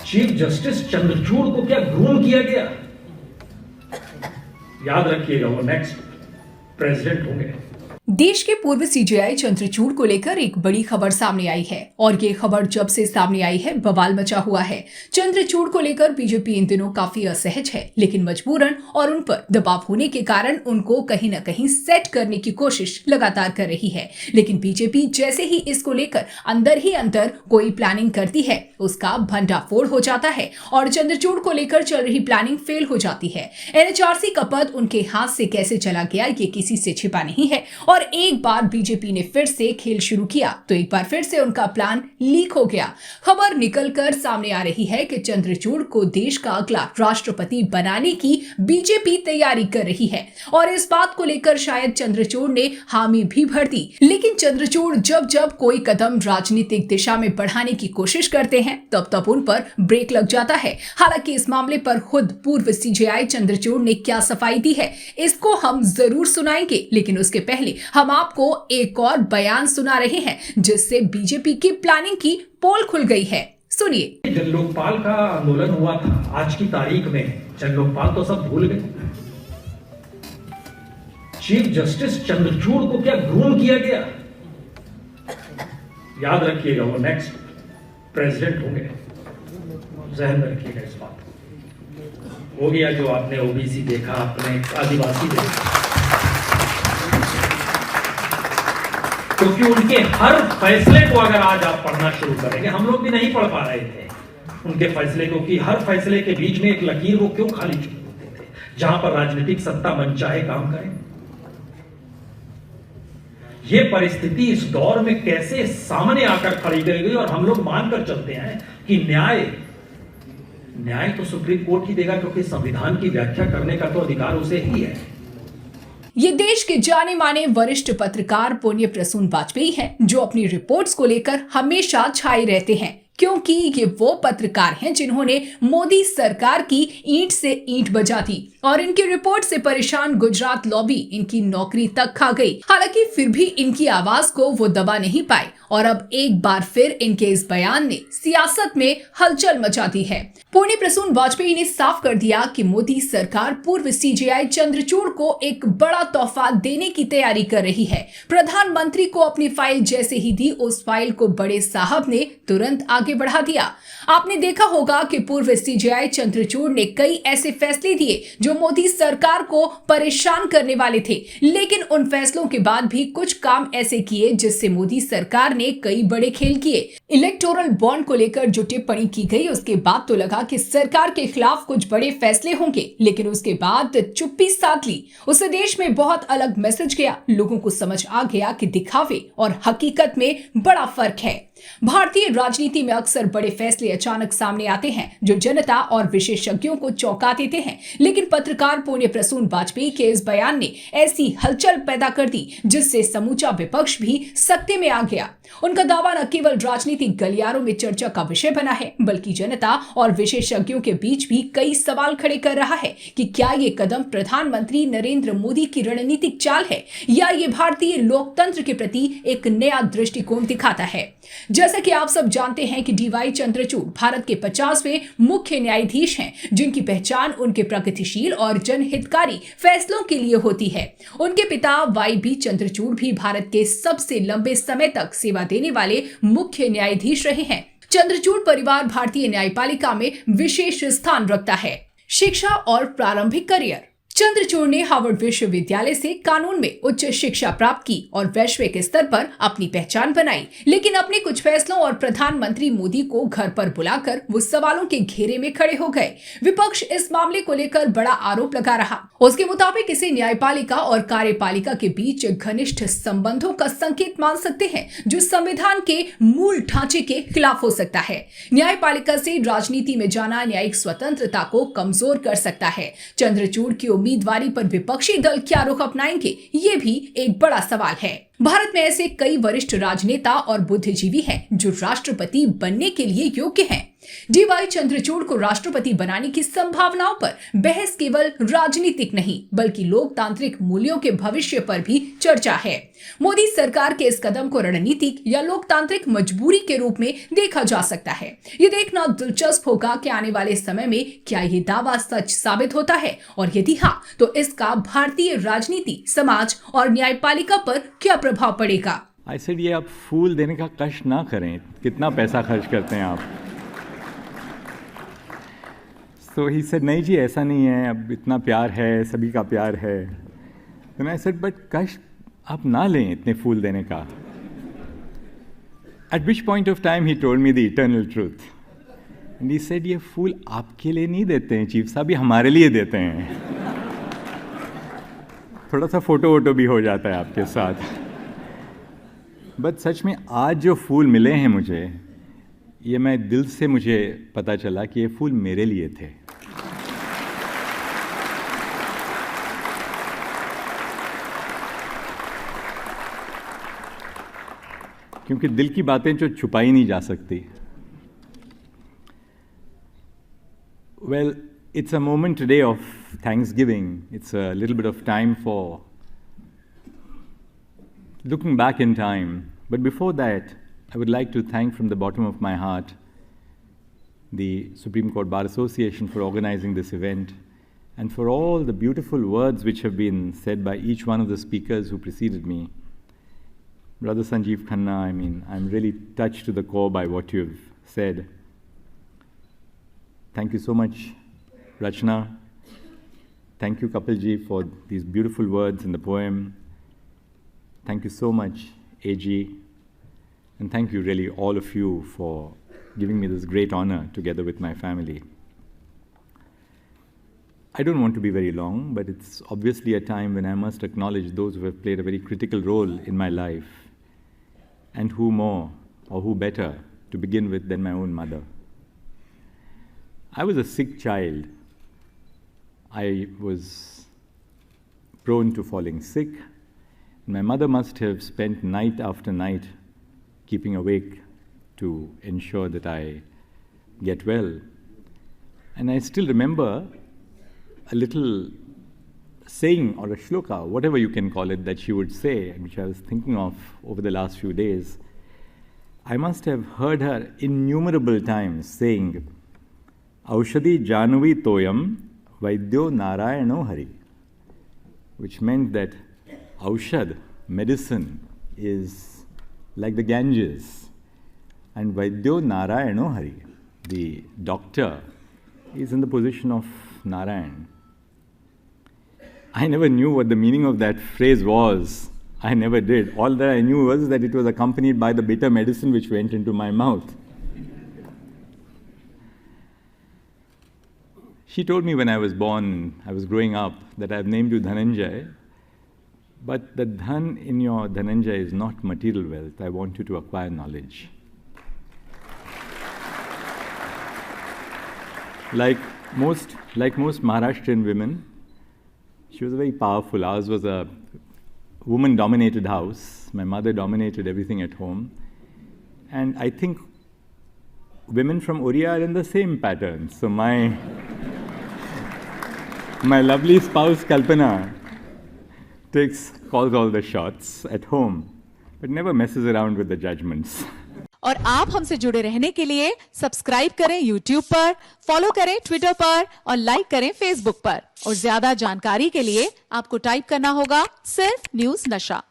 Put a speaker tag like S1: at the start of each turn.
S1: Chief justice Chandrachud को क्या groom किया गया? याद रखिएगा, वो नेक्स्ट प्रेसिडेंट होंगे।
S2: देश के पूर्व सीजेआई चंद्रचूड़ को लेकर एक बड़ी खबर सामने आई है और ये खबर जब से सामने आई है बवाल मचा हुआ है। चंद्रचूड़ को लेकर बीजेपी इन दिनों काफी असहज है, लेकिन मजबूरन और उन पर दबाव होने के कारण उनको कहीं न कहीं सेट करने की कोशिश लगातार कर रही है। लेकिन बीजेपी जैसे ही इसको लेकर अंदर ही अंदर कोई प्लानिंग करती है, उसका भंडाफोड़ हो जाता है और चंद्रचूड़ को लेकर चल रही प्लानिंग फेल हो जाती है। एनएचआरसी का पद उनके हाथ से कैसे चला गया, ये किसी से छिपा नहीं है और एक बार बीजेपी ने फिर से खेल शुरू किया तो एक बार फिर से उनका प्लान लीक हो गया। खबर निकलकर सामने आ रही है कि चंद्रचूड़ को देश का अगला राष्ट्रपति बनाने की बीजेपी तैयारी कर रही है और इस बात को लेकर शायद चंद्रचूड़ ने हामी भी भर दी। लेकिन चंद्रचूड़ जब जब कोई कदम राजनीतिक दिशा में बढ़ाने की कोशिश करते हैं तब तब उन पर ब्रेक लग जाता है। हालांकि इस मामले पर खुद पूर्व सीजेआई चंद्रचूड़ ने क्या सफाई दी है, इसको हम जरूर सुनाएंगे, लेकिन उसके पहले हम आपको एक और बयान सुना रहे हैं जिससे बीजेपी की प्लानिंग की पोल खुल गई है। सुनिए।
S1: जन लोकपाल का आंदोलन हुआ था, आज की तारीख में जन लोकपाल तो सब भूल गए। चीफ जस्टिस चंद्रचूड़ को क्या ग्रूम किया गया? याद रखिएगा, वो नेक्स्ट प्रेसिडेंट होंगे। जहन में रखिएगा इस बात को। हो गया जो आपने ओबीसी देखा, आपने आदिवासी देखा, क्योंकि उनके हर फैसले को अगर आज आप पढ़ना शुरू करेंगे, हम लोग भी नहीं पढ़ पा रहे थे उनके फैसले को, कि हर फैसले के बीच में एक लकीर वो क्यों खाली छोड़ देते थे जहां पर राजनीतिक सत्ता मनचाहे काम करे। ये परिस्थिति इस दौर में कैसे सामने आकर खड़ी गई और हम लोग मानकर चलते हैं कि न्याय तो सुप्रीम कोर्ट ही देगा, क्योंकि संविधान की व्याख्या करने का तो अधिकार उसे ही है।
S2: ये देश के जाने माने वरिष्ठ पत्रकार पुण्य प्रसून वाजपेयी हैं, जो अपनी रिपोर्ट्स को लेकर हमेशा छाए रहते हैं, क्योंकि ये वो पत्रकार हैं जिन्होंने मोदी सरकार की ईंट से ईंट बजा दी और इनकी रिपोर्ट से परेशान गुजरात लॉबी इनकी नौकरी तक खा गई। हालांकि फिर भी इनकी आवाज को वो दबा नहीं पाए और अब एक बार फिर इनके इस बयान ने सियासत में हलचल मचा दी है। पुण्य प्रसून वाजपेयी ने साफ कर दिया कि मोदी सरकार पूर्व सीजेआई चंद्रचूड़ को एक बड़ा तोहफा देने की तैयारी कर रही है। प्रधानमंत्री को अपनी फाइल जैसे ही दी, उस फाइल को बड़े साहब ने तुरंत आगे बढ़ा दिया। आपने देखा होगा कि पूर्व सीजेआई चंद्रचूड़ ने कई ऐसे फैसले दिए जो मोदी सरकार को परेशान करने वाले थे, लेकिन उन फैसलों के बाद भी कुछ काम ऐसे किए जिससे मोदी सरकार ने कई बड़े खेल किए। इलेक्टोरल बॉन्ड को लेकर जो टिप्पणी की गई, उसके बाद तो लगा कि सरकार के खिलाफ कुछ बड़े फैसले होंगे, लेकिन उसके बाद चुप्पी साध ली। उससे देश में बहुत अलग मैसेज गया। लोगों को समझ आ गया कि दिखावे और हकीकत में बड़ा फर्क है। भारतीय राजनीति में अक्सर बड़े फैसले अचानक सामने आते हैं जो जनता और विशेषज्ञों को चौंका देते हैं, लेकिन पत्रकार पुण्य प्रसून वाजपेयी के इस बयान ने ऐसी हलचल पैदा कर दी जिससे समूचा विपक्ष भी सत्ते में आ गया। उनका दावा न केवल राजनीतिक गलियारों में चर्चा का विषय बना है, बल्कि जनता और विशेषज्ञों के बीच भी कई सवाल खड़े कर रहा है कि क्या ये कदम प्रधानमंत्री नरेंद्र मोदी की रणनीतिक चाल है या ये भारतीय लोकतंत्र के प्रति एक नया दृष्टिकोण दिखाता है। जैसा कि आप सब जानते हैं कि डीवाई चंद्रचूड़ भारत के 50वें मुख्य न्यायाधीश हैं, जिनकी पहचान उनके प्रगतिशील और जनहितकारी फैसलों के लिए होती है। उनके पिता वाई बी चंद्रचूड़ भी भारत के सबसे लंबे समय तक सेवा देने वाले मुख्य न्यायाधीश रहे हैं। चंद्रचूड़ परिवार भारतीय न्यायपालिका में विशेष स्थान रखता है। शिक्षा और प्रारंभिक करियर। चंद्रचूड़ ने हार्वर्ड विश्वविद्यालय से कानून में उच्च शिक्षा प्राप्त की और वैश्विक स्तर पर अपनी पहचान बनाई, लेकिन अपने कुछ फैसलों और प्रधानमंत्री मोदी को घर पर बुलाकर वो सवालों के घेरे में खड़े हो गए। विपक्ष इस मामले को लेकर बड़ा आरोप लगा रहा। उसके मुताबिक इसे न्यायपालिका और कार्यपालिका के बीच घनिष्ठ संबंधों का संकेत मान सकते हैं, जो संविधान के मूल ढांचे के खिलाफ हो सकता है। न्यायपालिका से राजनीति में जाना न्यायिक स्वतंत्रता को कमजोर कर सकता है। चंद्रचूड़ की उम्मीदवारी पर विपक्षी दल क्या रुख अपनाएंगे, ये भी एक बड़ा सवाल है। भारत में ऐसे कई वरिष्ठ राजनेता और बुद्धिजीवी हैं जो राष्ट्रपति बनने के लिए योग्य हैं। डीवाई चंद्रचूड़ को राष्ट्रपति बनाने की संभावनाओं पर बहस केवल राजनीतिक नहीं बल्कि लोकतांत्रिक मूल्यों के भविष्य पर भी चर्चा है। मोदी सरकार के इस कदम को रणनीतिक या लोकतांत्रिक मजबूरी के रूप में देखा जा सकता है। ये देखना दिलचस्प होगा कि आने वाले समय में क्या ये दावा सच साबित होता है और यदि हाँ तो इसका भारतीय राजनीति, समाज और न्यायपालिका पर क्या प्रभाव पड़ेगा।
S3: आई सेड ये आप फूल देने का कष्ट ना करें, कितना पैसा खर्च करते हैं आप। सो ही सेड नहीं जी ऐसा नहीं है, अब इतना प्यार है, सभी का प्यार है। तो आई सेड बट कष्ट आप ना लें इतने फूल देने का। Eight which point of time he told me the eternal truth and he said ये फूल आपके लिए नहीं देते हैं चीफ साहब, ये हमारे लिए देते हैं। थोड़ा सा फोटो वोटो भी हो जाता है आपके साथ। बट सच में आज जो फूल मिले हैं मुझे, ये मैं दिल से मुझे पता चला कि ये फूल मेरे लिए थे। क्योंकि दिल की बातें जो छुपाई नहीं जा सकती। Well, it's a moment today of Thanksgiving. It's a little bit of time for looking back in time. But before that, I would like to thank from the bottom of my heart the Supreme Court Bar Association for organizing this event and for all the beautiful words which have been said by each one of the speakers who preceded me. Brother Sanjeev Khanna, I'm really touched to the core by what you've said. Thank you so much, Rachna. Thank you, Kapilji, for these beautiful words in the poem. Thank you so much, AG. And thank you, really, all of you, for giving me this great honor together with my family. I don't want to be very long, but it's obviously a time when I must acknowledge those who have played a very critical role in my life. And who more, or who better, to begin with than my own mother. I was a sick child. I was prone to falling sick. My mother must have spent night after night keeping awake to ensure that I get well. And I still remember a little saying or a shloka, whatever you can call it, that she would say, which I was thinking of over the last few days. I must have heard her innumerable times saying, Aushadhi Janvi Toyam Vaidyo Narayano Hari, which meant that Aushad, medicine, is like the Ganges, and Vaidyo Narayano Hari, the doctor, is in the position of Narayan. I never knew what the meaning of that phrase was. I never did. All that I knew was that it was accompanied by the bitter medicine which went into my mouth. She told me when I was born, I was growing up, that I've named you Dhananjay, but the dhan in your Dhananjay is not material wealth. I want you to acquire knowledge. Like most Maharashtrian women, she was very powerful. Ours was a woman-dominated house. My mother dominated everything at home. And I think women from Oriya are in the same pattern. So my lovely spouse, Kalpana, calls all the shots at home, but never messes around with the judgments.
S4: और आप हमसे जुड़े रहने के लिए subscribe करें YouTube पर, follow करें Twitter पर और लाइक करें Facebook पर। और ज्यादा जानकारी के लिए आपको टाइप करना होगा सिर्फ न्यूज़ नशा।